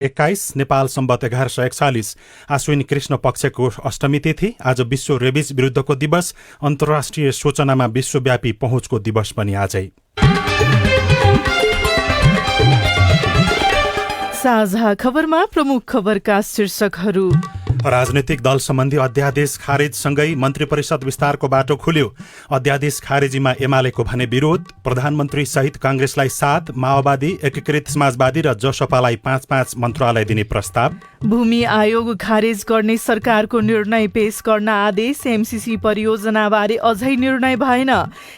21 नेपाल सम्वत 1141 आश्विन कृष्ण पक्षको अष्टमी तिथि। आज विश्व रेबिज विरुद्धको दिवस, अन्तर्राष्ट्रिय सूचनामा विश्वव्यापी पहुँचको दिवस पनि आजै। साझा खबरमा प्रमुख खबरका शीर्षकहरू। राजनैतिक दल सम्बन्धी अध्यादेश खारेजसँगै मन्त्री परिषद विस्तारको बाटो खुल्यो। अध्यादेश खारेजीमा एमालेको भने विरोध। प्रधानमन्त्री सहित कांग्रेसलाई 7, माओवादी, एकीकृत समाजवादी र जसपालाई 5-5 मन्त्रालय दिने प्रस्ताव। भूमि आयोग खारेज गर्ने सरकारको निर्णय पेश गर्न आदेश। एमसीसी परियोजनाबारे अझै निर्णय भएन।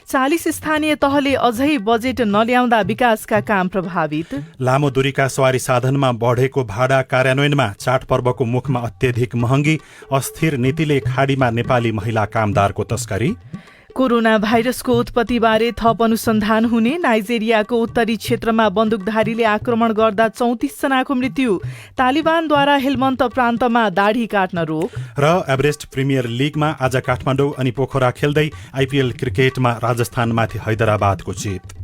40 स्थानीय तहले अझै बजेट नल्याउँदा विकासका काम प्रभावित। लामो दूरीका सवारी साधनमा बढेको भाडा कार्यान्वयनमा। चाडपर्वको मुखमा अत्यधिक महँगी। अस्थिर नीतिले खाडीमा नेपाली महिला कामदारको तस्करी। कोरोना भाइरसको उत्पत्तिबारे थप अनुसन्धान हुने। नाइजेरियाको उत्तरी क्षेत्रमा बन्दुकधारीले आक्रमण गर्दा 34 जनाको मृत्यु। तालिबानद्वारा हेलमन्त प्रान्तमा दाढी काट्न रोक। र एभरेस्ट प्रिमियर लिगमा आज काठमाडौँ अनि पोखरा खेल्दै आइपीएल क्रिकेटमा राजस्थानमाथि हैदराबादको जित।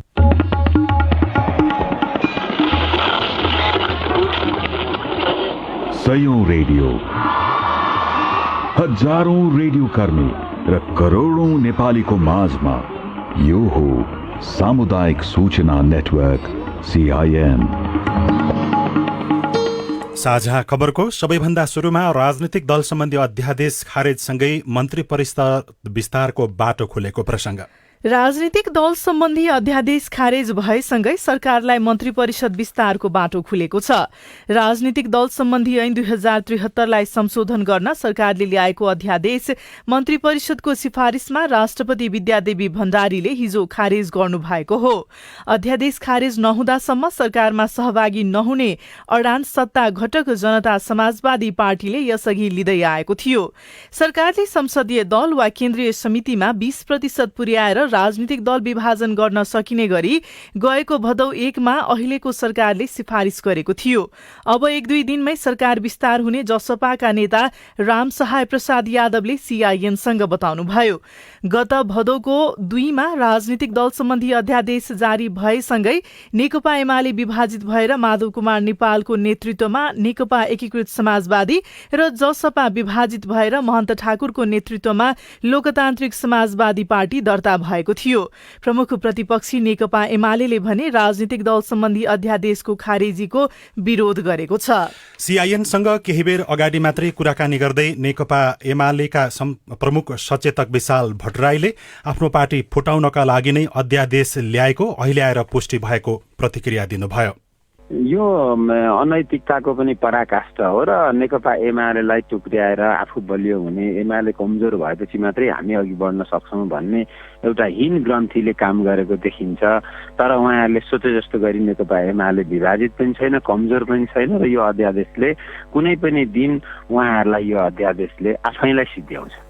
सयौं रेडियो, हजारौं रेडियो कर्मी र करोडौं नेपालीको माझमा यो हो सामुदायिक सूचना नेटवर्क CIN। साझा खबरको सबैभन्दा सुरुमा राजनीतिक दल सम्बन्धी अध्यादेश खारेजसँगै मन्त्री परिषद विस्तारको बाटो खुलेको प्रसंग। राजनीतिक दल सम्बन्धी अध्यादेश खारेज भएसँगै सरकारलाई मन्त्री परिषद विस्तारको बाटो खुलेको छ। राजनीतिक दल सम्बन्धी ऐन 2073 लाई संशोधन गर्न सरकारले ल्याएको अध्यादेश मन्त्री परिषदको सिफारिसमा राष्ट्रपति विद्यादेवी भण्डारीले हिजो खारेज गर्नुभएको हो। अध्यादेश खारेज नहुँदासम्म सरकारमा सहभागी नहुने अडान सत्ता घटक जनता समाजवादी पार्टीले यसअघि लिँदै आएको थियो। सरकारले संसदीय दल वा केन्द्रीय समितिमा 20% पुर्याएर राजनीतिक दल विभाजन गर्न सकिने गरी गएको भदौ 1 मा अहिलेको सरकारले सिफारिस गरेको थियो। अब 1-2 दिनमै सरकार विस्तार हुने जसपाका नेता राम सहाय प्रसाद यादवले CIN-सँग बताउनुभयो। गत भदौको 2 मा राजनीतिक दल सम्बन्धी अध्यादेश जारी भएसँगै नेकपा एमाले विभाजित भएर माधव कुमार नेपालको नेतृत्वमा नेकपा एकीकृत समाजवादी र जसपा विभाजित भएर महन्त ठाकुरको नेतृत्वमा लोकतान्त्रिक समाजवादी पार्टी दर्ता भएको थियो। प्रमुख प्रतिपक्षी नेकपा एमाले भने राजनीतिक दल सम्बन्धी अध्यादेशको खारेजीको विरोध गरेको छ। CIN-सँग केही बेर अगाडि मात्रै कुराकानी गर्दै नेकपा एमालेका प्रमुख सचेतक विशाल भट्टराईले आफ्नो पार्टी फुटाउनका लागि नै अध्यादेश ल्याएको अहिले आएर पुष्टि भएको प्रतिक्रिया दिनुभयो। यो अनैतिकताको पनि पराकाष्ठा हो र नेकपा एमालेलाई टुक्र्याएर आफू बलियो हुने, एमाले कमजोर भएपछि मात्रै हामी अघि बढ्न सक्छौँ भन्ने एउटा हीन ग्रन्थीले काम गरेको देखिन्छ। तर उहाँहरूले सोचे जस्तो गरी नेकपा एमाले विभाजित पनि छैन, कमजोर पनि छैन र यो अध्यादेशले कुनै पनि दिन उहाँहरूलाई यो अध्यादेशले आफैलाई सिद्ध्याउँछ।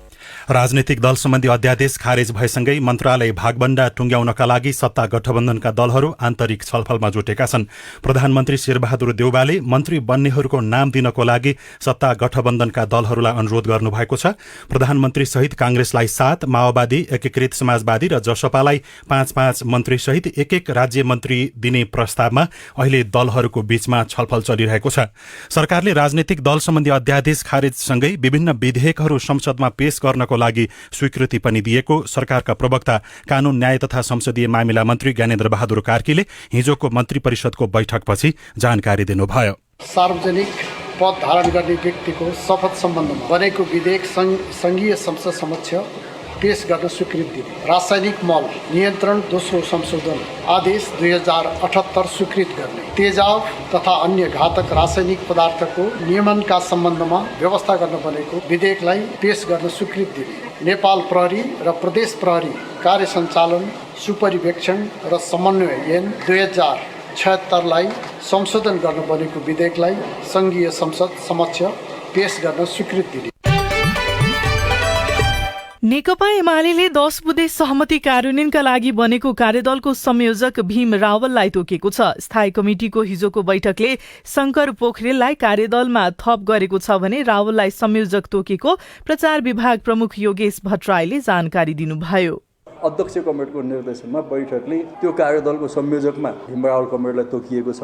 राजनीतिक दल सम्बन्धी अध्यादेश खारेज भएसँगै मन्त्रालय भागबण्डा टुंग्याउनका लागि सत्ता गठबन्धनका दलहरू आन्तरिक छलफलमा जुटेका छन्। प्रधानमन्त्री शेरबहादुर देउवाले मन्त्री बन्नेहरूको नाम दिनको लागि सत्ता गठबन्धनका दलहरूलाई अनुरोध गर्नुभएको छ। प्रधानमन्त्री सहित कांग्रेसलाई 7, माओवादी, एकीकृत समाजवादी र जसपालाई 5-5 मन्त्री सहित 1-1 राज्य मन्त्री दिने प्रस्तावमा अहिले दलहरूको बीचमा छलफल चलिरहेको छ। सरकारले राजनीतिक दल सम्बन्धी अध्यादेश खारेजसँगै विभिन्न विधेयकहरू संसदमा पेश गर्नको लागि स्वीकृति पनि दिएको सरकारका प्रवक्ता कानून न्याय तथा संसदीय मामिला मन्त्री ज्ञानेन्द्र बहादुर कार्कीले हिजोको मन्त्री परिषदको बैठकपछि जानकारी दिनुभयो। सार्वजनिक पद धारण गर्ने व्यक्तिको शपथ सम्बन्धमा बनेको विधेयक संघीय संसद समक्ष पेश गर्न स्वीकृति दिने। रासायनिक मल नियन्त्रण दोस्रो संशोधन आदेश 2078 स्वीकृत गर्ने। तेजाब तथा अन्य घातक रासायनिक पदार्थको नियमनका सम्बन्धमा व्यवस्था गर्न बनेको विधेयकलाई पेश गर्न स्वीकृति दिने। नेपाल प्रहरी र प्रदेश प्रहरी कार्य सञ्चालन सुपरिवेक्षण र समन्वय ऐन 2076 लाई संशोधन गर्न बनेको विधेयकलाई संघीय संसद समक्ष पेश गर्न स्वीकृति दिने। नेकपा एमाले 10 बुँदे सहमति कार्यान्वयनका लागि बनेको कार्यदलको संयोजक भीम रावललाई तोकेको छ। स्थायी कमिटिको हिजोको बैठकले शंकर पोखरेललाई कार्यदलमा थप गरेको छ भने रावललाई संयोजक तोकेको प्रचार विभाग प्रमुख योगेश भट्टराईले जानकारी दिनुभयो। अध्यक्ष कमिटिको निर्देशनमा बैठकले त्यो कार्यदलको संयोजकमा भीम रावल कमिटीलाई तोकिएको छ।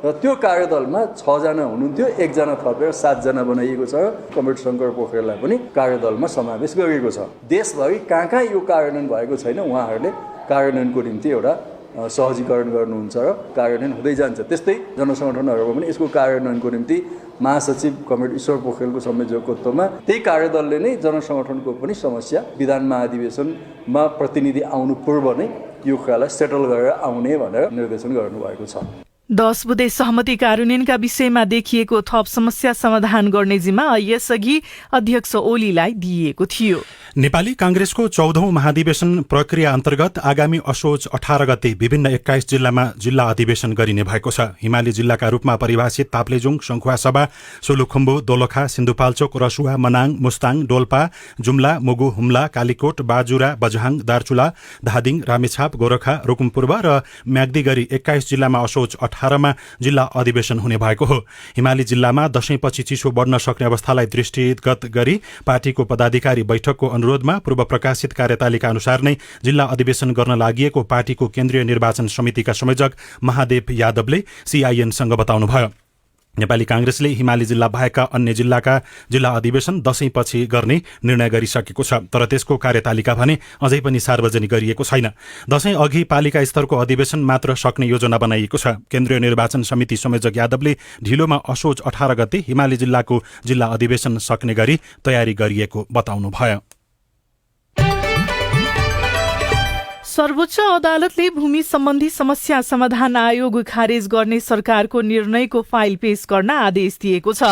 र त्यो कार्यदलमा 6 जना हुनुहुन्थ्यो, 1 जना थपेर 7 जना बनाइएको छ। कमरेड शङ्कर पोखरेललाई पनि कार्यदलमा समावेश गरिएको छ। देशभरि कहाँ यो कार्यान्वयन भएको छैन, उहाँहरूले कार्यान्वयनको निम्ति एउटा सहजीकरण गर्नुहुन्छ र कार्यान्वयन हुँदै जान्छ। त्यस्तै जनसङ्गठनहरूमा पनि यसको कार्यान्वयनको निम्ति महासचिव कमरेड ईश्वर पोखरेलको संयोजकत्वमा त्यही कार्यदलले नै जनसङ्गठनको पनि समस्या विधान महाधिवेशनमा प्रतिनिधि आउनु पूर्व नै यो कुरालाई सेटल गरेर आउने भनेर निर्देशन गर्नुभएको छ। 10 बुँदे सहमति कार्यान्वयनका विषयमा देखिएको थप समस्या समाधान गर्ने जिम्मा यसअघि अध्यक्ष ओलीलाई दिइएको थियो। नेपाली कांग्रेसको 14औं महाधिवेशन प्रक्रिया अन्तर्गत आगामी असोज 18 गते विभिन्न 21 जिल्लामा जिल्ला अधिवेशन गरिने भएको छ। हिमाली जिल्लाका रूपमा परिभाषित ताप्लेजुङ, सङ्खुवासभा, सोलुखुम्बु, दोलखा, सिन्धुपाल्चोक, रसुवा, मनाङ, मुस्ताङ, डोल्पा, जुम्ला, मुगु, हुम्ला, कालीकोट, बाजुरा, बझाङ, दार्चुला, धादिङ, रामेछाप, गोरखा, रुकुमपूर्व र म्याग्दी गरी 21 जिल्लामा असोज 18 मा जिल्ला अधिवेशन हुने भएको हो। हिमाली जिल्लामा दशैंपछि चिसो बढ्न सक्ने अवस्थालाई दृष्टिगत गरी पार्टीको पदाधिकारी बैठकको अनुरोधमा पूर्व प्रकाशित कार्यतालिका अनुसार नै जिल्ला अधिवेशन गर्न लागि पार्टीको केन्द्रीय निर्वाचन समितिका संयोजक महादेव यादवले सीआईएनसँग बताउनुभयो। नेपाली कांग्रेसले हिमाली जिल्ला बाहेकका अन्य जिल्लाका जिल्ला अधिवेशन दशैंपछि गर्ने निर्णय गरिसकेको छ, तर त्यसको कार्यतालिका भने अझै पनि सार्वजनिक गरिएको छैन। दशैं अघि पालिका स्तरको अधिवेशन मात्र सक्ने योजना बनाइएको छ। केन्द्रीय निर्वाचन समिति संयोजक यादवले ढिलोमा असोज 18 गते हिमाली जिल्लाको जिल्ला अधिवेशन सक्ने गरी तयारी गरिएको बताउनुभयो। सर्वोच्च अदालतले भूमि सम्बन्धी समस्या समाधान आयोग खारेज गर्ने सरकारको निर्णयको फाइल पेश गर्न आदेश दिएको छ।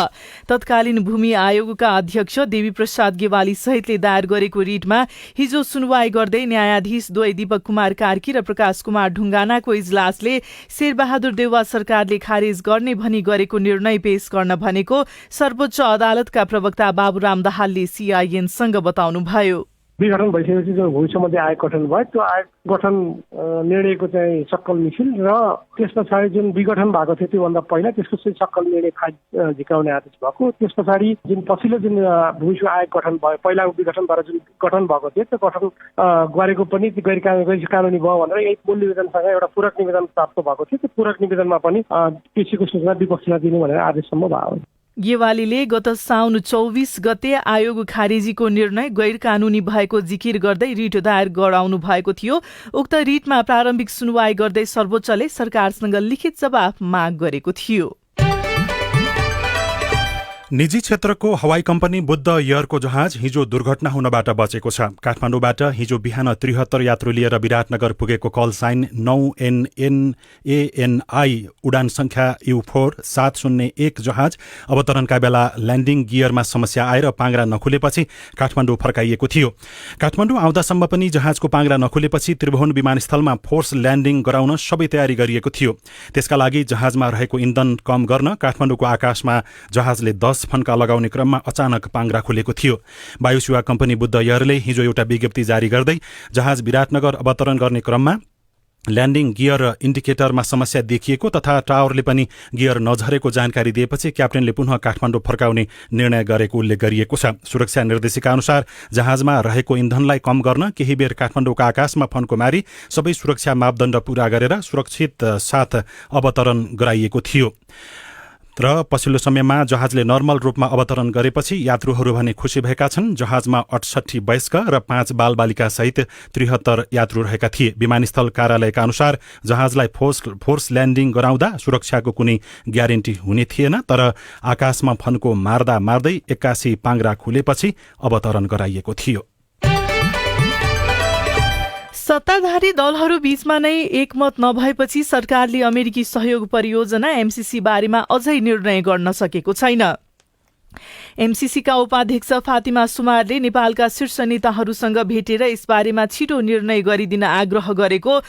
तत्कालीन भूमि आयोगका अध्यक्ष देवी प्रसाद गेवाली सहितले दायर गरेको रिटमा हिजो सुनवाई गर्दै न्यायाधीश द्वय दीपक कुमार कार्की र प्रकाश कुमार ढुङ्गानाको इजलासले शेरबहादुर देउवा सरकारले खारेज गर्ने भनी गरेको निर्णय पेश गर्न भनेको सर्वोच्च अदालतका प्रवक्ता बाबुराम दाहालले सीआईएनसँग बताउनुभयो। विघटन भइसकेपछि जो भूमि सम्बन्धी आयोग गठन भयो, त्यो आयोग गठन निर्णयको चाहिँ सक्कल मिसिल र त्यस पछाडि जुन विघटन भएको थियो त्योभन्दा पहिला त्यसको चाहिँ सक्कल निर्णय फाइल झिकाउने आदेश भएको। त्यस पछाडि जुन पछिल्लो जुन भूमि आयोग गठन भयो, पहिलाको विघटनबाट जुन गठन भएको थियो त्यो गठन गरेको पनि गैर कानुनी भयो भनेर यही मूल निवेदनसँग एउटा पूरक निवेदन प्राप्त भएको थियो। त्यो पूरक निवेदनमा पनि कृषिको सूचना विपक्षीलाई दिनु भनेर आदेशसम्म भयो। गेवालीले गत साउन 24 गते आयोग खारेजीको निर्णय गैर कानूनी भएको जिकिर गर्दै रिट दायर गराउनु भएको थियो। उक्त रिटमा प्रारम्भिक सुनवाई गर्दै सर्वोच्चले सरकारसँग लिखित जवाफ माग गरेको थियो। निजी क्षेत्रको हवाई कम्पनी बुद्ध एयरको जहाज हिजो दुर्घटना हुनबाट बचेको छ। काठमाडौँबाट हिजो बिहान 73 यात्रु लिएर विराटनगर पुगेको कल साइन 9NNANI उडान संख्या U4701 जहाज अवतरणका बेला ल्यान्डिङ गियरमा समस्या आएर पाङ्ग्रा नखुलेपछि काठमाडौँ फर्काइएको थियो। काठमाडौँ आउँदासम्म पनि जहाजको पाङ्ग्रा नखुलेपछि त्रिभुवन विमानस्थलमा फोर्स ल्यान्डिङ गराउन सबै तयारी गरिएको थियो। त्यसका लागि जहाजमा रहेको इन्धन कम गर्न काठमाडौँको आकाशमा जहाजले 10 फन्का लगाउने क्रममा अचानक पाङ्ग्रा खुलेको थियो। वायुसेवा कम्पनी बुद्ध एयरले हिजो एउटा विज्ञप्ति जारी गर्दै जहाज विराटनगर अवतरण गर्ने क्रममा ल्यान्डिङ गियर इन्डिकेटरमा समस्या देखिएको तथा टावरले पनि गियर नझरेको जानकारी दिएपछि क्याप्टेनले पुनः काठमाडौँ फर्काउने निर्णय गरेको उल्लेख गरिएको छ। सुरक्षा निर्देशिका अनुसार जहाजमा रहेको इन्धनलाई कम गर्न केही बेर काठमाडौँको आकाशमा फन्को मारी सबै सुरक्षा मापदण्ड पूरा गरेर सुरक्षित साथ अवतरण गराइएको थियो र पछिल्लो समयमा जहाजले नर्मल रूपमा अवतरण गरेपछि यात्रुहरू भने खुसी भएका छन्। जहाजमा 68 वयस्क र 5 बालबालिका सहित 73 यात्रु रहेका थिए। विमानस्थल कार्यालयका अनुसार जहाजलाई फोर्स ल्यान्डिङ गराउँदा सुरक्षाको कुनै ग्यारेन्टी हुने थिएन, तर आकाशमा फन्को मार्दा मार्दै 81 पाङ्ग्रा खुलेपछि अवतरण गराइएको थियो। सत्ताधारी दलहरू बीचमा नै एकमत नभएपछि सरकारले अमेरिकी सहयोग परियोजना एमसीसी बारेमा अझै निर्णय गर्न सकेको छैन। एमसीसीका उपाध्यक्ष फातिमा सुमारले नेपालका शीर्ष नेताहरूसँग भेटेर यसबारेमा छिटो निर्णय गरिदिन आग्रह गरेको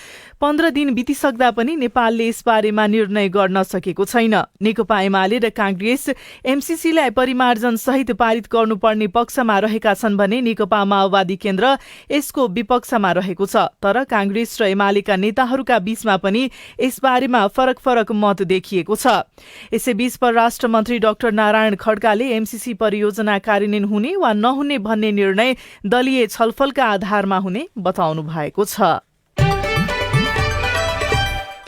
15 दिन बितिसक्दा पनि नेपालले यसबारेमा निर्णय गर्न सकेको छैन। नेकपा एमाले र कांग्रेस एमसीसीलाई परिमार्जन सहित पारित गर्नुपर्ने पक्षमा रहेका छन् भने नेकपा माओवादी केन्द्र यसको विपक्षमा रहेको छ। तर कांग्रेस र एमालेका नेताहरूका बीचमा पनि यसबारेमा फरक मत देखिएको छ। यसैबीच परराष्ट्र मन्त्री डाक्टर नारायण खड्काले एमसीसी परियोजना कार्यान्वयन हुने वा नहुने भन्ने निर्णय दलीय छलफलका आधारमा हुने बताउनु भएको छ।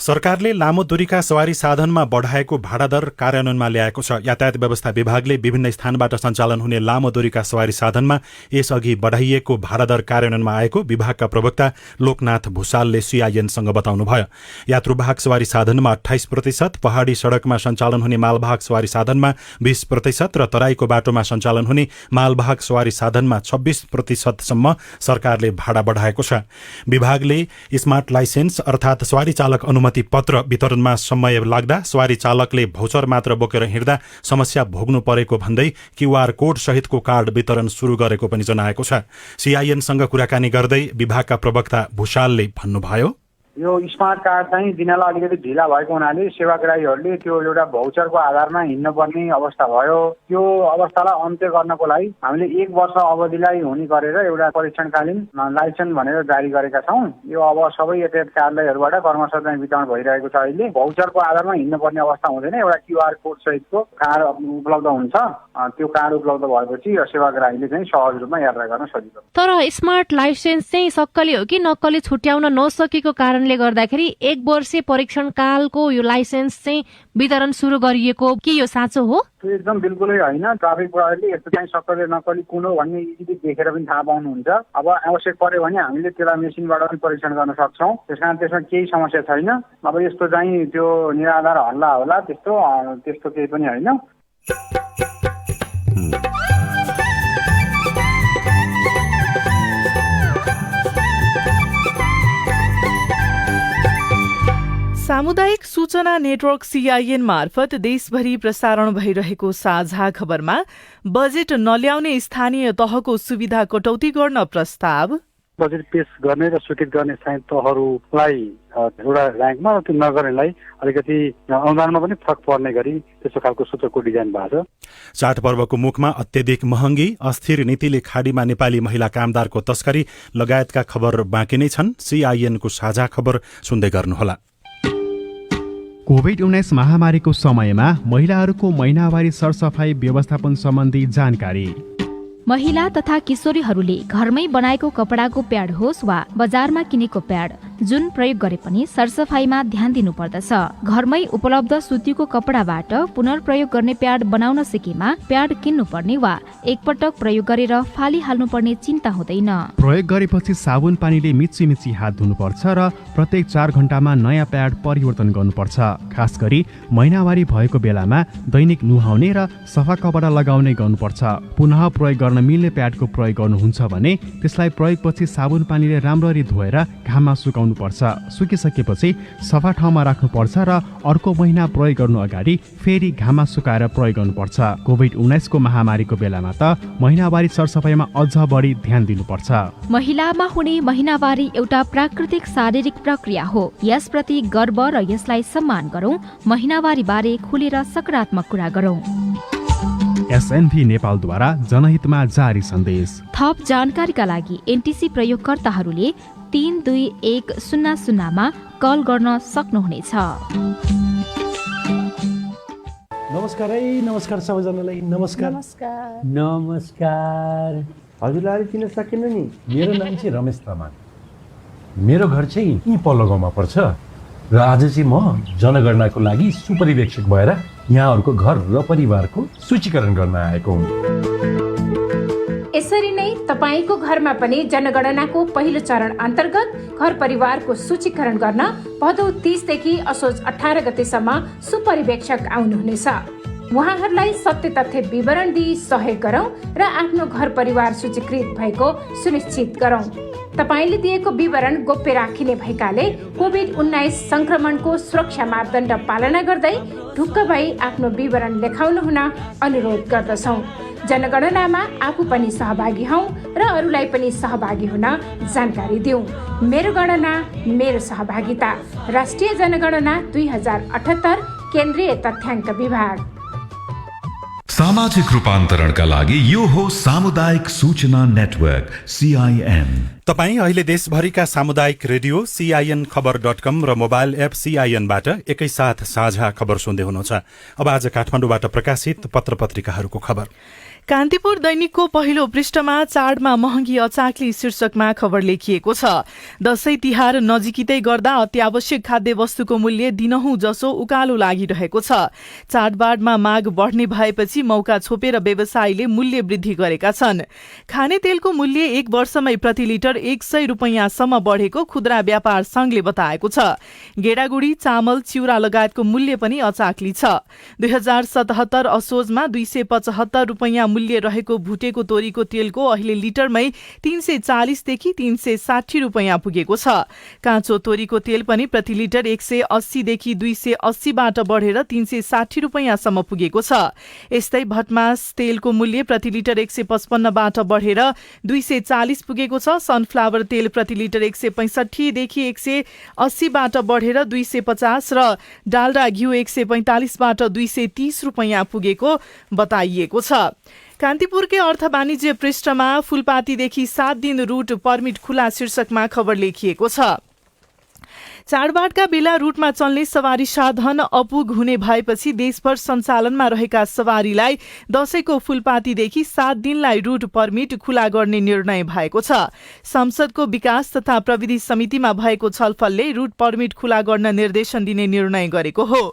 सरकारले लामो दूरीका सवारी साधनमा बढाएको भाडा दर कार्यान्वयनमा ल्याएको छ। यातायात व्यवस्था विभागले विभिन्न स्थानबाट सञ्चालन हुने लामो दूरीका सवारी साधनमा यसअघि बढाइएको भाडा दर कार्यान्वयनमा आएको विभागका प्रवक्ता लोकनाथ भूषालले सीआईएनसँग बताउनुभयो। यात्रुवाहक सवारी साधनमा 28%, पहाडी सड़कमा सञ्चालन हुने मालवाहक सवारी साधनमा 20% र तराईको बाटोमा सञ्चालन हुने मालवाहक सवारी साधनमा 26% सम्म सरकारले भाडा बढाएको छ। विभागले स्मार्ट लाइसेन्स अर्थात सवारी चालक अनुमति पत्र वितरणमा समय लाग्दा सवारी चालकले भौचर मात्र बोकेर हिँड्दा समस्या भोग्नु परेको भन्दै क्यूआर कोड सहितको कार्ड वितरण शुरू गरेको पनि जनाएको छ। सीआईएनसँग कुराकानी गर्दै विभागका प्रवक्ता भूषालले भन्नुभयो, यो स्मार्ट कार्ड चाहिँ दिनलाई अलिकति ढिला भएको हुनाले सेवाग्राहीहरूले त्यो एउटा भौचरको आधारमा हिँड्नुपर्ने अवस्था भयो। त्यो अवस्थालाई अन्त्य गर्नको लागि हामीले 1 वर्ष अवधिलाई हुने गरेर एउटा परीक्षणकालीन लाइसेन्स भनेर जारी गरेका छौँ। यो अब सबै यातायात कार्यालयहरूबाट कर्मचारी चाहिँ वितरण भइरहेको छ। अहिले भौचरको आधारमा हिँड्नुपर्ने अवस्था हुँदैन, एउटा क्यूआर कोड सहितको कार्ड उपलब्ध हुन्छ। त्यो कार्ड उपलब्ध भएपछि सेवाग्राहीले चाहिँ सहज रूपमा यात्रा गर्न सजिलो। तर स्मार्ट लाइसेन्स चाहिँ सक्कली हो कि नक्कली छुट्याउन नसकेको कारणले गर्दाखेरि 1 वर्षे परीक्षण कालको यो लाइसेन्स चाहिँ वितरण सुरु गरिएको के यो साँचो हो? त्यो एकदम बिल्कुलै होइन। ट्राफिक प्रहरीले यस्तो चाहिँ सक्कली नक्कली कुन हो भन्ने इजिली देखेर पनि थाहा पाउनुहुन्छ। अब आवश्यक पर्यो भने हामीले त्यसलाई मेसिनबाट पनि परीक्षण गर्न सक्छौँ। त्यसकारण त्यसमा केही समस्या छैन। अब यस्तो चाहिँ त्यो निराधार हल्ला होला त्यस्तो केही पनि होइन। सामुदायिक सूचना नेटवर्क सीआईएन मार्फत देशभरि प्रसारण भइरहेको साझा खबरमा बजेट नल्याउने स्थानीय तहको सुविधा कटौती गर्न प्रस्ताव, बजेट पेश गर्ने र स्वीकृत गर्ने स्थानीय तहहरूलाई एउटा र्याङ्कमा र त्यो नगर्नेलाई अलिकति अनुदानमा पनि फरक पर्ने गरी त्यस्तो खालको सूचकको डिजाइन भएको छ। चाडपर्वको मुखमा अत्यधिक महँगी, अस्थिर नीतिले खाडीमा नेपाली महिला कामदारको तस्करी लगायतका खबर बाँकी नै छन्। सीआईएनको साझा खबर सुन्दै गर्नुहोला। कोभिड-19 महामारीको समयमा महिलाहरूको महिनावारी सरसफाई व्यवस्थापन सम्बन्धी जानकारी। महिला तथा किशोरीहरूले घरमै बनाएको कपडाको प्याड होस् वा बजारमा किनेको प्याड जुन प्रयोग गरे पनि सरसफाईमा ध्यान दिनुपर्दछ। घरमै उपलब्ध सुतीको कपडाबाट पुनर्प्रयोग गर्ने प्याड बनाउन सिकेमा प्याड किन्नुपर्ने वा एकपटक प्रयोग गरेर फालिहाल्नुपर्ने चिन्ता हुँदैन। प्रयोग गरेपछि साबुन पानीले मिची हात धुनुपर्छ र प्रत्येक 4 घण्टामा नयाँ प्याड परिवर्तन गर्नुपर्छ। खास गरी महिनावारी भएको बेलामा दैनिक नुहाउने र सफा कपडा लगाउने गर्नुपर्छ। पुनः प्रयोग गर्न मिल्ने प्याडको प्रयोग गर्नुहुन्छ भने त्यसलाई प्रयोगपछि साबुन पानीले राम्ररी धोएर घाममा सुकाउनुपर्छ। सुकिसकेपछि सफा ठाउँमा राख्नुपर्छ र अर्को महिना प्रयोग गर्नु अगाडि फेरि घाममा सुकाएर प्रयोग गर्नुपर्छ। कोभिड-19 को महामारीको बेलामा त महिनावारी सरसफाइमा अझ बढी ध्यान दिनुपर्छ। महिलामा हुने महिनावारी एउटा प्राकृतिक शारीरिक प्रक्रिया हो। यसप्रति गर्व र यसलाई सम्मान गरौं। महिनावारी बारे खुलेर सकारात्मक कुरा गरौं। एसएनभी नेपालद्वारा जनहितमा जारी सन्देश। थप जानकारीका लागि एनटिसी प्रयोगकर्ताहरूले 32100 मा कल गर्न सक्नुहुनेछ। नमस्कार सबैजनालाई। नमस्कार। हजुरलाई चिन्न सकिन्न नि? मेरो नाम चाहिँ रमेश तामाङ। मेरो घर चाहिँ यहीँ पल्लो गाउँमा पर्छ र आज चाहिँ म जनगणनाको लागि सुपरिवेक्षक भएर यहाँहरूको घर र परिवारको सूचीकरण गर्न आएको हुँ। यसरी नै तपाईको घरमा पनि जनगणनाको पहिलो चरण अन्तर्गत घर परिवारको सूचीकरण गर्न भदौ 30 देखि असोज 18 गतेसम्म सुपरिवेक्षक आउनुहुनेछ। उहाँहरूलाई सत्य तथ्य विवरण दिई सहयोग गरौं र आफ्नो घर परिवार सूचीकृत भएको सुनिश्चित गरौं। तपाईले दिएको विवरण गोप्य राखिने भएकाले कोभिड-19 संक्रमणको सुरक्षा मापदण्ड पालना गर्दै ढुक्क भई आफ्नो विवरण लेखाउन हुन अनुरोध गर्दछौं। जनगणनामा आफू पनि सहभागी हौं र अरूलाई पनि सहभागी हुन जानकारी दिउँ। मेरो गणना मेरो सहभागिता। राष्ट्रिय जनगणना 2078 केन्द्रीय तथ्याङ्क विभाग। सामाजिक रूपान्तरणका लागि यो हो सामुदायिक सूचना नेटवर्क सीआईएन। तपाईँ अहिले देशभरिका सामुदायिक रेडियो CIN खबर.com र मोबाइल एप CIN-बाट एकैसाथ साझा खबर सुन्दै हुनुहुन्छ। अब आज काठमाडौँबाट प्रकाशित पत्रपत्रिकाहरूको खबर। कान्तिपुर दैनिकको पहिलो पृष्ठमा चाडमा महँगी अचाक्ली शीर्षकमा खबर लेखिएको छ। दशैं तिहार नजिकै गर्दा अत्यावश्यक खाद्य वस्तुको मूल्य दिनहुँ जसो उकालो लागिरहेको छ। चाडबाडमा माग बढ़ने भएपछि मौका छोपेर व्यवसायीले मूल्य वृद्धि गरेका छन्। खाने तेलको मूल्य एक वर्षमै प्रति लिटर 100 रुपैयाँसम्म बढ़ेको खुद्रा व्यापार संघले बताएको छ। गेडागुडी, चामल, चिउरा लगायतको मूल्य पनि अचाक्ली छ। 2077 असोजमा 275 रुपैयाँ मूल्य रहेको भुटेको तोरीको तेलको अहिले लिटरमै 340 देखि 360 रुपैयाँ पुगेको छ। काँचो तोरीको तेल पनि प्रति लिटर 180 देखि 280 बाट बढेर 360 रुपैयाँसम्म पुगेको छ। यस्तै भटमास तेलको मूल्य प्रति लिटर 155 बाट बढेर 240 पुगेको छ। सनफ्लावर तेल प्रति लिटर 165 देखि 180 बाट बढेर 250 र डाल्डा घिउ 145 बाट 230 रुपैयाँ पुगेको बताइएको छ। कान्तिपुरकै अर्थ वाणिज्य पृष्ठमा फूलपातीदेखि 7 दिन रूट पर्मिट खुला शीर्षकमा खबर लेखिएको छ। चाडबाडका बेला रूटमा चल्ने सवारी साधन अपुग हुने भएपछि देशभर सञ्चालनमा रहेका सवारीलाई दशैंको फूलपातीदेखि 7 दिनलाई रूट पर्मिट खुला गर्ने निर्णय भएको छ। संसदको विकास तथा प्रविधि समितिमा भएको छलफलले रूट पर्मिट खुला गर्न निर्देशन दिने निर्णय गरेको हो।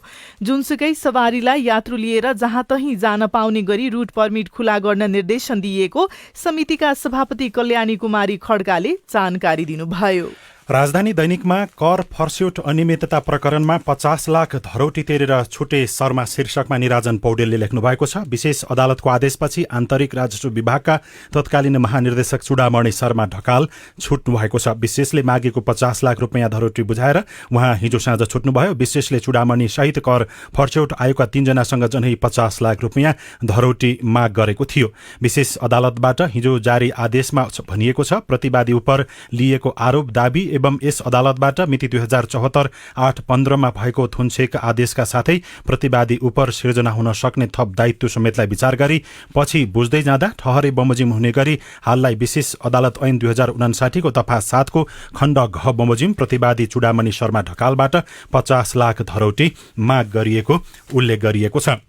जुनसुकै सवारीलाई यात्रु लिएर जहाँ तहीँ जान पाउने गरी रूट पर्मिट खुला गर्न निर्देशन दिइएको समितिका सभापति कल्याणी कुमारी खड्काले जानकारी दिनुभयो। राजधानी दैनिकमा कर फर्स्यौट अनियमितता प्रकरणमा 50 लाख धरौटी तिरेर छुटे शर्मा शीर्षकमा निराजन पौडेलले लेख्नु भएको छ। विशेष अदालतको आदेशपछि आन्तरिक राजस्व विभागका तत्कालीन महानिर्देशक चुडामणि शर्मा ढकाल छुट्नु भएको छ। विशेषले मागेको 50 लाख रुपैयाँ धरौटी बुझाएर उहाँ हिजो साँझ छुट्नुभयो। विशेषले चुडामणि सहित कर फर्स्यौट आयोगका 3 जनासँग झनै 50 लाख रुपैयाँ धरौटी माग गरेको थियो। विशेष अदालतबाट हिजो जारी आदेशमा भनिएको छ, प्रतिवादी उप लिएको आरोप दाबी एवं यस अदालतबाट मिति 2074 8-15 मा भएको थुनछेक आदेशका साथै प्रतिवादी उप सिर्जना हुन सक्ने थप दायित्व समेतलाई विचार गरी पछि बुझ्दै जाँदा ठहरे बमोजिम हुने गरी हाललाई विशेष अदालत ऐन 2059 को दफा 7 को खण्ड घ बमोजिम प्रतिवादी चुडामणि शर्मा ढकालबाट 50 लाख धरौटी माग गरिएको उल्लेख गरिएको छ।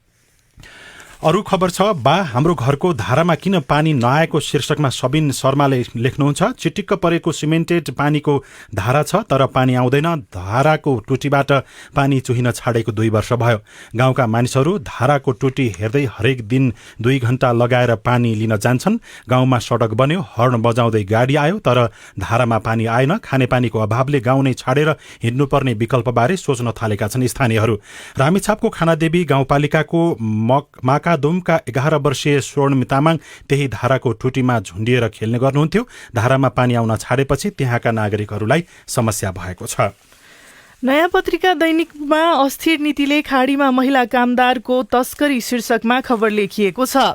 अरू खबर छ, बा हाम्रो घरको धारामा किन पानी नआएको शीर्षकमा सबिन शर्माले लेख्नुहुन्छ। चिटिक्क परेको सिमेन्टेड पानीको धारा छ तर पानी आउँदैन। धाराको टुटीबाट पानी चुहिन छाडेको 2 वर्ष भयो। गाउँका मानिसहरू धाराको टुटी हेर्दै हरेक दिन 2 घण्टा लगाएर पानी लिन जान्छन्। गाउँमा सडक बन्यो, हर्न बजाउँदै गाडी आयो तर धारामा पानी आएन। खानेपानीको अभावले गाउँ नै छाडेर हिँड्नुपर्ने विकल्पबारे सोच्न थालेका छन् स्थानीयहरू। रामेछापको खानादेवी गाउँपालिकाको माकादुमका 11 वर्षीय स्वर्णिम तामाङ त्यही धाराको टुटीमा झुन्डिएर खेल्ने गर्नुहुन्थ्यो। धारामा पानी आउन छाडेपछि त्यहाँका नागरिकहरूलाई समस्या भएको छ। नयाँ पत्रिका दैनिकमा अस्थिर नीतिले खाडीमा महिला कामदारको तस्करी शीर्षकमा खबर लेखिएको छ।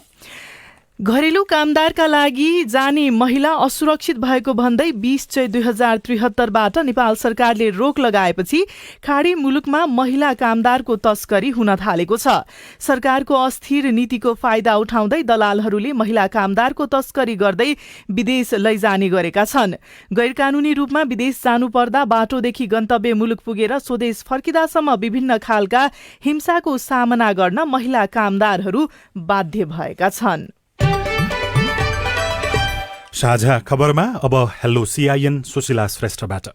घरेलु कामदारका लागि जाने महिला असुरक्षित भएको भन्दै 20 चैत 2073 बाट नेपाल सरकारले रोक लगाएपछि खाडी मुलुकमा महिला कामदारको तस्करी हुन थालेको छ। सरकारको अस्थिर नीतिको फाइदा उठाउँदै दलालहरूले महिला कामदारको तस्करी गर्दै विदेश लैजाने गरेका छन्। गैरकानूनी रूपमा विदेश जानुपर्दा बाटोदेखि गन्तव्य मुलुक पुगेर स्वदेश फर्किदासम्म विभिन्न खालका हिंसाको सामना गर्न महिला कामदारहरू बाध्य भएका छन्। साझा खबरमा अब हेलो CIN सुशीला श्रेष्ठबाट।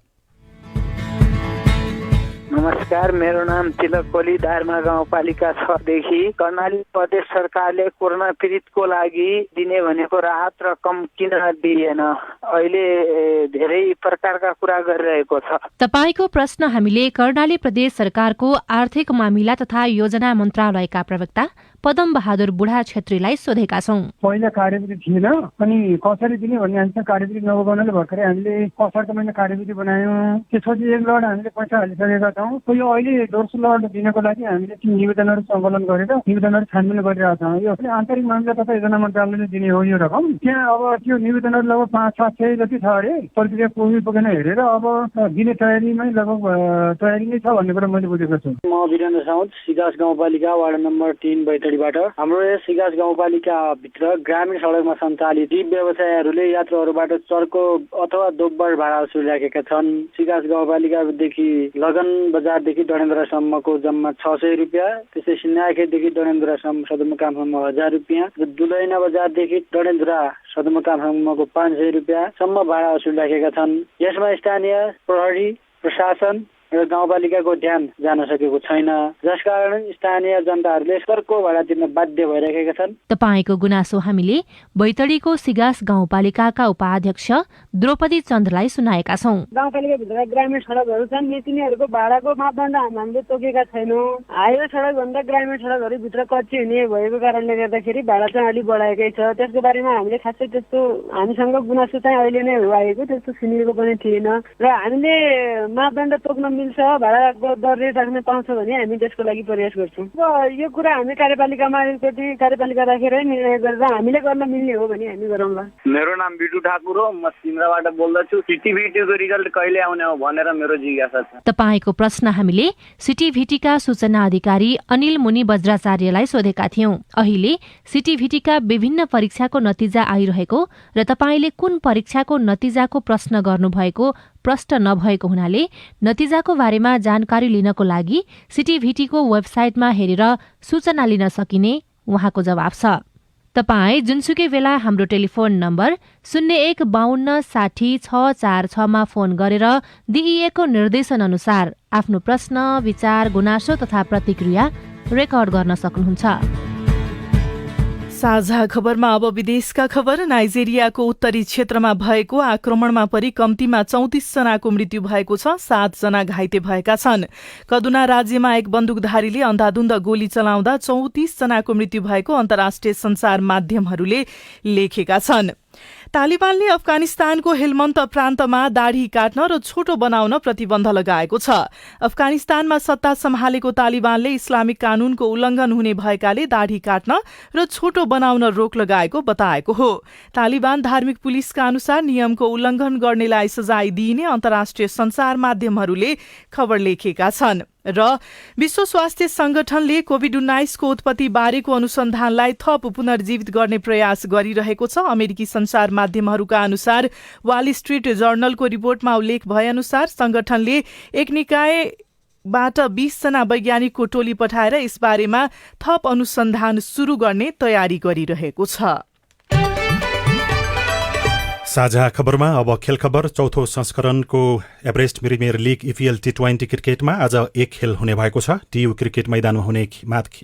नमस्कार, मेरो नाम तिलक कोली, दारमा गाउँपालिका 6 देखि। कर्णाली प्रदेश सरकारले कोरोना पीडितको लागि दिने भनेको राहत रकम किन दिएन? अहिले धेरै प्रकारका कुरा गरिरहेको छ। तपाईको प्रश्न हामीले कर्णाली प्रदेश सरकारको आर्थिक मामिला तथा योजना मन्त्रालयका प्रवक्ता पदम बहादुर बुढा छेत्रीलाई सोधेका छौं। पहिला कार्यविधि थिएन अनि कसरी दिने भन्ने हामीसँग कार्यविधि नबनाउनाले भर्खरै हामीले असारको महिना कार्यविधि बनायौँ। त्यसपछि एक लड हामीले पैसा हालिसकेका छौँ। यो अहिले दोस्रो लड दिनको लागि हामीले ती निवेदनहरू सङ्कलन गरेर निवेदनहरू छानबिन गरिरहेका छौँ। यो आन्तरिक मामिला तथा योजना मन्त्रालयले दिने हो यो रकम। त्यहाँ अब त्यो निवेदनहरू लगभग 500-700 जति छ अरे। प्रक्रिया पुगेन हेरेर अब दिने तयारीमै लगभग तयारी नै छ भन्ने कुरा मैले बुझेको छु। म वीरेन्द्र साउद, सिकास गाउँपालिका वार्ड नम्बर 3 बैठक बैतडीबाट। हाम्रो यस सिगास गाउँपालिकाभित्र ग्रामीण सडकमा सञ्चालित ती व्यवसायहरूले यात्रुहरूबाट चर्को अथवा दोब्बर भाडा वसुलिराखेका छन्। सिगास गाउँपालिकादेखि लगन बजारदेखि डडेन्द्रासम्मको जम्मा 600 रुपियाँ, त्यसै सिन्नाखेतदेखि डडेन्द्रासम्म सदरमुकामसम्म 1000 रुपियाँ, दुलैना बजारदेखि डडेन्द्रा सदरमुकामसम्मको 500 रुपियाँसम्म भाडा वसुलिराखेका छन्। यसमा स्थानीय प्रहरी, प्रशासन र गाउँपालिकाको ध्यान जान सकेको छैन, जसकारण स्थानीय जनताहरूले चर्को भाडा तिर्न बाध्य भइरहेका छन्। तपाईको गुनासो हामीले बैतडीको सिगास गाउँपालिकाका उपाध्यक्ष द्रौपदी चन्दलाई सुनाएका छौं। गाउँपालिकाभित्र ग्रामीण सडकहरू छन्, तिनीहरूको भाडाको मापदण्ड हामीले तोकेका छैनौँ। हाइवे सडक भन्दा ग्रामीण सडकहरू भित्र कच्ची हुने भएको कारणले गर्दाखेरि भाडा चाहिँ अलिक बढाएकै छ। त्यसको बारेमा हामीले खासै त्यस्तो हामीसँग गुनासो चाहिँ अहिले नै आएको त्यस्तो सुनिएको पनि थिएन र हामीले मापदण्ड तोक्न मिल्छ, भाडाको दर रेट राख्न पाउँछ भने हामी त्यसको लागि प्रयास गर्छौँ। यो कुरा हामी कार्यपालिकामा एकचोटि कार्यपालिका राखेर निर्णय गरेर हामीले गर्न मिल्ने हो भने हामी गरौँला। मेरो नाम बिटु ठाकुर हो, म सिमराबाट बोल्दछु। सिटिभिटीको रिजल्ट कहिले आउने हो भनेर मेरो जिज्ञासा छ। तपाईको प्रश्न हामीले सिटिभिटीका सूचना अधिकारी अनिल मुनि बज्राचार्यलाई सोधेका थियौं। अहिले सिटिभिटीका विभिन्न परीक्षाको नतिजा आइरहेको र तपाईले कुन परीक्षाको नतिजाको प्रश्न गर्नुभएको प्रष्ट नभएको हुनाले नतिजाको बारेमा जानकारी लिनको लागि सिटिभिटीको वेबसाइटमा हेरेर सूचना लिन सकिने उहाँको जवाब छ। तपाई जुनसुकै बेला हाम्रो टेलिफोन नम्बर 0152606646 मा फोन गरेर दिइएको निर्देशन अनुसार आफ्नो प्रश्न, विचार, गुनासो तथा प्रतिक्रिया रेकर्ड गर्न सक्नुहुन्छ। साझा खबरमा अब विदेशका खबर। नाइजेरियाको उत्तरी क्षेत्रमा भएको आक्रमणमा परि कम्तीमा 34 जनाको मृत्यु भएको छ, 7 जना घाइते भएका छन्। कदुना राज्यमा एक बन्दुकधारीले अन्धाधुन्द गोली चलाउँदा 34 जनाको मृत्यु भएको अन्तर्राष्ट्रिय सञ्चार माध्यमहरूले लेखेका छन्। तालिबानले अफगानिस्तानको हेलमन्त प्रान्तमा दाढ़ी काट्न र छोटो बनाउन प्रतिबन्ध लगाएको छ। अफगानिस्तानमा सत्ता सम्हालेको तालिबानले इस्लामिक कानूनको उल्लंघन हुने भएकाले दाढ़ी काट्न र छोटो बनाउन रोक लगाएको बताएको हो। तालिबान धार्मिक पुलिसका अनुसार नियमको उल्लंघन गर्नेलाई सजाय दिइने अन्तर्राष्ट्रिय सञ्चार माध्यमहरूले खबर लेखेका छन्। र विश्व स्वास्थ्य संगठनले कोभिड-19 को उत्पत्ति बारेको अनुसन्धानलाई थप पुनर्जीवित गर्ने प्रयास गरिरहेको छ। अमेरिकी सञ्चार माध्यमहरूका अनुसार वाल स्ट्रीट जर्नलको रिपोर्टमा उल्लेख भए अनुसार संगठनले एक निकायबाट 20 जना वैज्ञानिकको टोली पठाएर यसबारेमा थप अनुसन्धान शुरू गर्ने तयारी गरिरहेको छ। साझा खबरमा अब खेल खबर। चौथो संस्करणको Everest premier league EPL T20 क्रिकेटमा आज एक खेल हुने भएको छ। टियु क्रिकेट मैदानमा हुने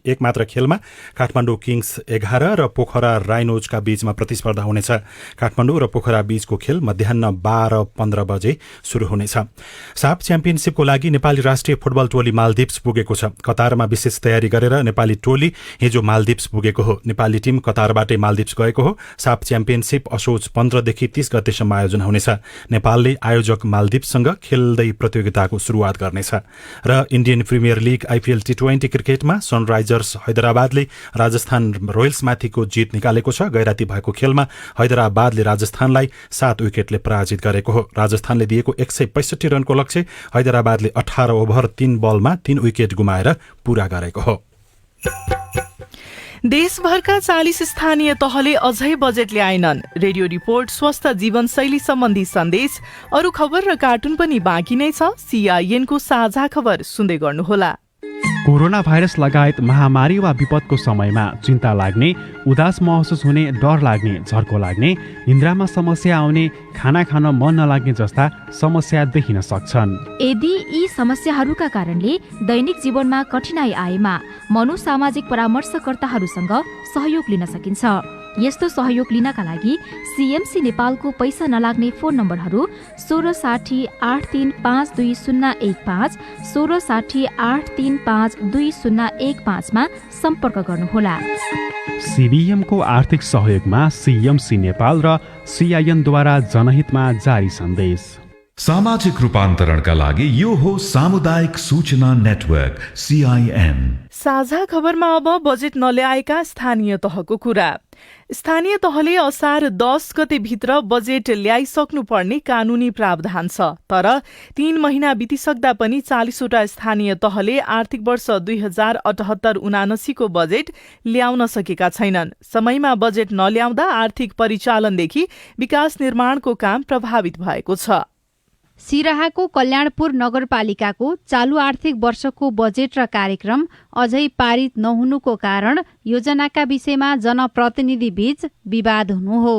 एक मात्र खेलमा काठमाडौँ किङ्स 11 र पोखरा राइनोजका बीचमा प्रतिस्पर्धा हुनेछ। काठमाडौँ र पोखरा बीचको खेल मध्याह 12:15 बजे शुरू हुनेछ। साफ च्याम्पियनशिपको लागि नेपाली राष्ट्रिय फुटबल टोली मालदिप्स पुगेको छ। कतारमा विशेष तयारी गरेर नेपाली टोली हिजो मालदिप्स पुगेको हो। नेपाली टिम कतारबाटै मालदिप्स गएको हो। साफ च्याम्पियनशिप असोज 15 देखि 30 गतेसम्म आयोजन हुनेछ। नेपालले आयोजक मालदिप्ससँग खेल्दै प्रतियोगिताको सुरुवात गर्नेछ। र Indian premier league IPL T20 क्रिकेटमा सनराइजर्स हैदराबादले राजस्थान रोयल्समाथिको जित निकालेको छ। गैराती भएको खेलमा हैदराबादले राजस्थानलाई 7 विकेटले पराजित गरेको हो। राजस्थानले दिएको 165 रनको लक्ष्य हैदराबादले 18 ओभर 3 बलमा 3 विकेट गुमाएर पूरा गरेको हो। देशभरका 40 स्थानीय तहले अझै बजेट ल्याएनन्। रेडियो रिपोर्ट, स्वस्थ जीवनशैली सम्बन्धी सन्देश, अरू खबर र कार्टुन पनि बाँकी नै छ। CIN को साझा खबर सुन्दै गर्नुहोला। कोरोना भाइरस लगायत महामारी वा विपदको समयमा चिन्ता लाग्ने, उदास महसुस हुने, डर लाग्ने, झर्को लाग्ने, निन्द्रामा समस्या आउने, खाना खान मन नलाग्ने जस्ता समस्या देखिन सक्छन्। यदि यी समस्याहरूका कारणले दैनिक जीवनमा कठिनाई आएमा मनोसामाजिक परामर्शकर्ताहरूसँग सहयोग लिन सकिन्छ। यस्तो सहयोग लिनका लागि CMC नेपालको पैसा नलाग्ने फोन नम्बरहरू 1660 83520115, 1660 83522015 मा सम्पर्क गर्नुहोला। CBM को आर्थिक सहयोगमा CMC नेपाल र CIN द्वारा जनहितमा जारी सन्देश। सामाजिक रूपान्तरणका लागि यो हो सामुदायिक सूचना नेटवर्क CIN। साझा खबरमा अब बजेट नल्याएका स्थानीय तहको कुरा। स्थानीय तहले असार 10 गते भित्र बजेट ल्याइसक्नुपर्ने कानूनी प्रावधान छ, तर 3 महिना बितिसक्दा पनि 40वटा स्थानीय तहले आर्थिक वर्ष 2078-79 को बजेट ल्याउन सकेका छैनन्। समयमा बजेट नल्याउँदा आर्थिक परिचालनदेखि विकास निर्माणको काम प्रभावित भएको छ। सिराहाको कल्याणपुर नगरपालिकाको चालू आर्थिक वर्षको बजेट र कार्यक्रम अझै पारित नहुनुको कारण योजनाका विषयमा जनप्रतिनिधि बीच विवाद हुनु हो।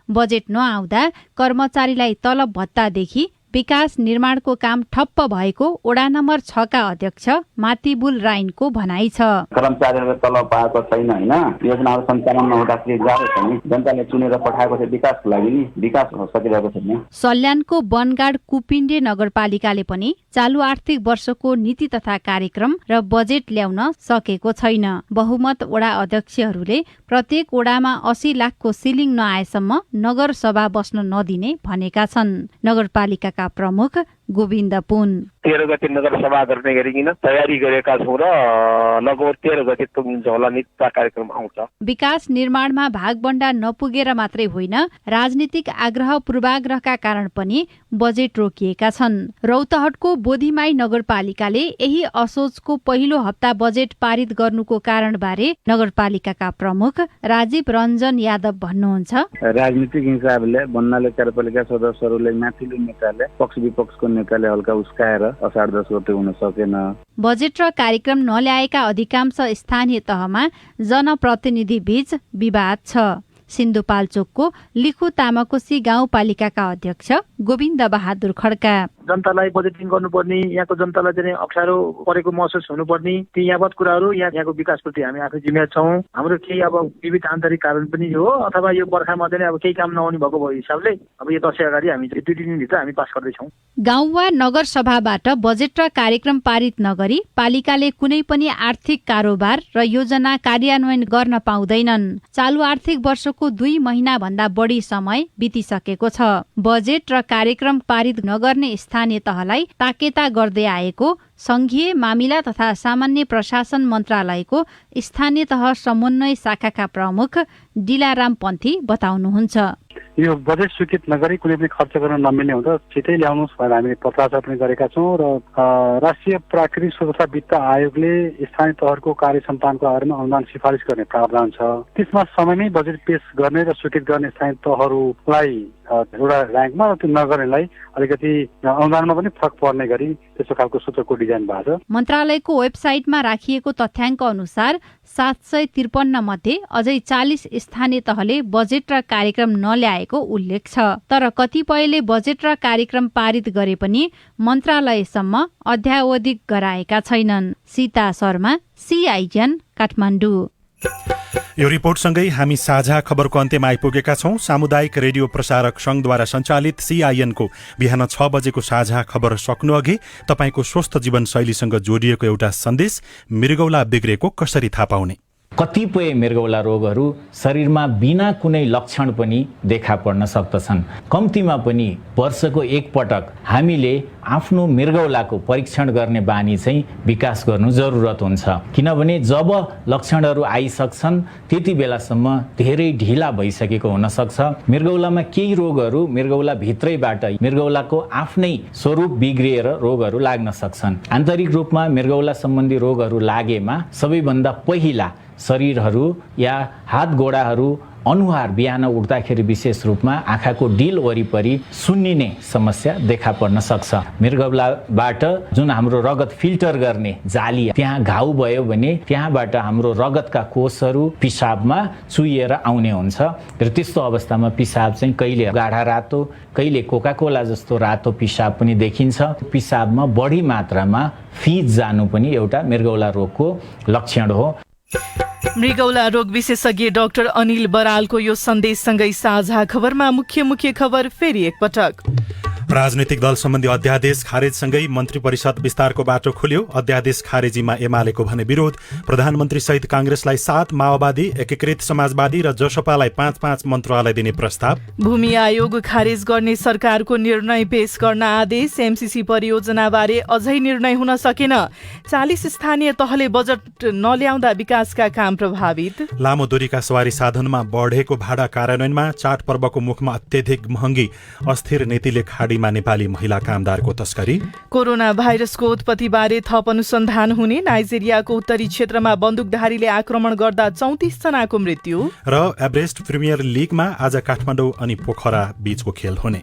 बजेट नआउँदा कर्मचारीलाई तलब भत्तादेखि विकास निर्माणको काम ठप्प भएको वडा नम्बर 6 का अध्यक्ष मातिबुल राइनको भनाइ छ। कर्मचारीहरूले तलब पाएको छैन हैन, योजनाहरू सञ्चालन नहुँदाखेरि गाह्रो छ नि, जनताले चुनेर पठाएको छ विकासको लागि नि, विकास हुन सकिरहेको छैन। सल्यानको बनगाड कुपिण्डे नगरपालिकाले पनि चालू आर्थिक वर्षको नीति तथा कार्यक्रम र बजेट ल्याउन सकेको छैन। बहुमत वडा अध्यक्षहरूले प्रत्येक वडामा 80 लाखको सिलिङ नआएसम्म नगर सभा बस्न नदिने भनेका छन्। नगरपालिकाका प्रमुख गोविन्द पुन 13 गते नगर सभा गर्ने गरिकन तयारी गरेका छौं र लगभग 13 गते पुगिन्छ होला नीति कार्यक्रम आउँछ। विकास निर्माणमा भागबण्डा नपुगेर मात्रै होइन, राजनीतिक आग्रह पूर्वाग्रहका कारण पनि बजेट रोकिएका छन्। रौतहटको बोधिमाई नगरपालिकाले यही असोजको पहिलो हप्ता बजेट पारित गर्नुको कारणबारे नगरपालिकाका प्रमुख राजीव रञ्जन यादव भन्नुहुन्छ, राजनीतिक हिसाबले भन्नाले कार्यपालिका सदस्यहरूले माथिल्लो नेताले पक्ष विपक्षको नेताले हल्का उस्काएर असार 10 गते हुन सकेन। बजेट र कार्यक्रम नल्याएका अधिकांश स्थानीय तहमा जनप्रतिनिधि बीच विवाद छ। सिन्धुपाल्चोकको लिखु तामाकोसी गाउँपालिकाका अध्यक्ष गोविन्द बहादुर खड्का जनतालाई बजेटिङ गर्नुपर्ने, यहाँको जनतालाई चाहिँ अप्ठ्यारो परेको महसुस हुनुपर्ने ती यावत कुराहरू यहाँको विकासप्रति हामी आफै जिम्मेवार छौँ। हाम्रो केही अब विविध आन्तरिक कारण पनि हो, अथवा यो बर्खामा चाहिँ अब केही काम नहुने भएको भयो हिसाबले अब यो 10 अगाडि हामी 2 दिनभित्र हामी पास गर्दैछौँ। गाउँ वा नगर सभाबाट बजेट र कार्यक्रम पारित नगरी पालिकाले कुनै पनि आर्थिक कारोबार र योजना कार्यान्वयन गर्न पाउँदैनन्। चालू आर्थिक वर्षको 2 महिना भन्दा बढी समय बितिसकेको छ। बजेट र कार्यक्रम पारित नगर्ने स्थानीय तहलाई ताकेता गर्दै आएको संघीय मामिला तथा सामान्य प्रशासन मन्त्रालयको स्थानीय तह समन्वय शाखाका प्रमुख डिलाराम पन्थी बताउनुहुन्छ। यो बजेट स्वीकृत नगरी कुनै पनि खर्च गर्न नमिल्ने हुँदा छिटै ल्याउनुहोस् भनेर हामीले पत्राचार पनि गरेका छौँ र राष्ट्रिय प्राकृतिक स्रोत वित्त आयोगले स्थानीय तहहरूको कार्य सन्तानको आधारमा अनुदान सिफारिस गर्ने प्रावधान छ। त्यसमा समयमै बजेट पेश गर्ने र स्वीकृत गर्ने स्थानीय तहहरूलाई एउटा र्याङ्कमा र त्यो नगर्नेलाई अलिकति अनुदानमा पनि फरक पर्ने गरी त्यस्तो खालको सूत्रको डिजाइन भएको छ। मन्त्रालयको वेबसाइटमा राखिएको तथ्याङ्क अनुसार 753 मध्ये अझै 40 स्थानीय तहले बजेट र कार्यक्रम नल्याएको उल्लेख छ। तर कतिपयले बजेट र कार्यक्रम पारित गरे पनि मन्त्रालयसम्म अध्यावधिक गराएका छैनन्। सीता शर्मा, CIN, काठमाडौँ। यो रिपोर्टसँगै हामी साझा खबरको अन्त्यमा आइपुगेका छौं। सामुदायिक रेडियो प्रसारक संघद्वारा सञ्चालित CIN को बिहान 6 बजेको साझा खबर सक्नु अघि तपाईको स्वस्थ जीवनशैलीसँग जोडिएको एउटा सन्देश। मृगौला बिग्रेको कसरी थाहा पाउने? कतिपय मृगौला रोगहरू शरीरमा बिना कुनै लक्षण पनि देखा पर्न सक्दछन्। कम्तीमा पनि वर्षको एक पटक हामीले आफ्नो मृगौलाको परीक्षण गर्ने बानी चाहिँ विकास गर्नु जरुरत हुन्छ, किनभने जब लक्षणहरू आइसक्छन् त्यति बेलासम्म धेरै ढिला भइसकेको हुन सक्छ। मृगौलामा केही रोगहरू मृगौला भित्रैबाट मृगौलाको आफ्नै स्वरूप बिग्रिएर रोगहरू लाग्न सक्छन्। आन्तरिक रूपमा मृगौला सम्बन्धी रोगहरू लागेमा सबैभन्दा पहिला शरीरहरू या हात गोडाहरू अनुहार बिहान उठ्दाखेरि विशेष रूपमा आँखाको डिल वरिपरि सुन्निने समस्या देखा पर्न सक्छ। मृगौलाबाट जुन हाम्रो रगत फिल्टर गर्ने जाली त्यहाँ घाउ भयो भने त्यहाँबाट हाम्रो रगतका कोषहरू पिसाबमा चुहिएर आउने हुन्छ र त्यस्तो अवस्थामा पिसाब चाहिँ कहिले गाढा रातो, कहिले कोकाकोला जस्तो रातो पिसाब पनि देखिन्छ। पिसाबमा बढी मात्रामा फिज जानु पनि एउटा मृगौला रोगको लक्षण हो। मृगौला रोग विशेषज्ञ डाक्टर अनिल बरालको यो सन्देशसँगै साझा खबरमा मुख्य खबर फेरि एकपटक। राजनीतिक दल सम्बन्धी अध्यादेश खारेजसँगै मन्त्री परिषद विस्तारको बाटो खुल्यो। अध्यादेश खारेजीमा एमालेको भने विरोध। प्रधानमन्त्री सहित कांग्रेसलाई 7, माओवादी, एकीकृत समाजवादी र जसपालाई 5-5 मन्त्रालय दिने प्रस्ताव। भूमि आयोग खारेज गर्ने सरकारको निर्णय पेश गर्न आदेश। एमसीसी परियोजनाबारे अझै निर्णय हुन सकेन। 40 स्थानीय तहले बजेट नल्याउँदा विकासका काम प्रभावित। लामो दूरीका सवारी साधनमा बढेको भाडा कार्यान्वयनमा। चाडपर्वको मुखमा अत्यधिक महँगी। अस्थिर नीतिले खाडीमा नेपाली महिला कामदारको तस्करी। कोरोना भाइरसको उत्पत्तिबारे थप अनुसन्धान हुने। नाइजेरियाको उत्तरी क्षेत्रमा बन्दुकधारीले आक्रमण गर्दा 34 जनाको मृत्यु। र एभरेस्ट प्रिमियर लिगमा आज काठमाडौँ अनि पोखरा बीचको खेल हुने।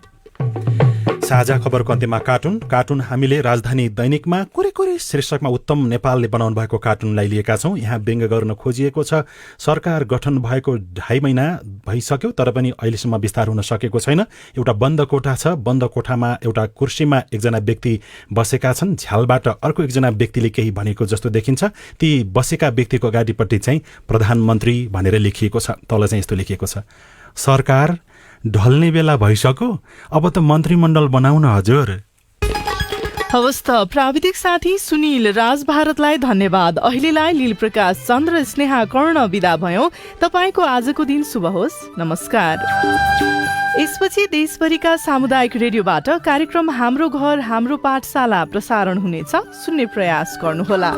साझा खबरको अन्त्यमा कार्टुन हामीले राजधानी दैनिकमा कुरे शीर्षकमा उत्तम नेपालले बनाउनु भएको कार्टुनलाई लिएका छौं। यहाँ व्यङ्ग्य गर्न खोजिएको छ सरकार गठन भएको 2.5 महिना भइसक्यो तर पनि अहिलेसम्म विस्तार हुन सकेको छैन। एउटा बन्द कोठा छ। बन्द कोठामा एउटा कुर्सीमा एकजना व्यक्ति बसेका छन्। झ्यालबाट अर्को एकजना व्यक्तिले केही भनेको जस्तो देखिन्छ। ती बसेका व्यक्तिको अगाडिपट्टि चाहिँ प्रधानमन्त्री भनेर लेखिएको छ। तल चाहिँ यस्तो लेखिएको छ, सरकार ढल्ने बेला भइसक्यो, अब त मन्त्रीमण्डल बनाउन हजुर। हवस् त प्राविधिक साथी सुनिल राज भारतलाई धन्यवाद। अहिलेलाई लील प्रकाश चन्द्र स्नेहा कर्ण विदा भयो। तपाईको आजको दिन शुभ होस्। नमस्कार। यसपछि देशभरिका सामुदायिक रेडियोबाट कार्यक्रम हाम्रो घर हाम्रो पाठशाला प्रसारण हुनेछ। सुन्ने प्रयास गर्नुहोला।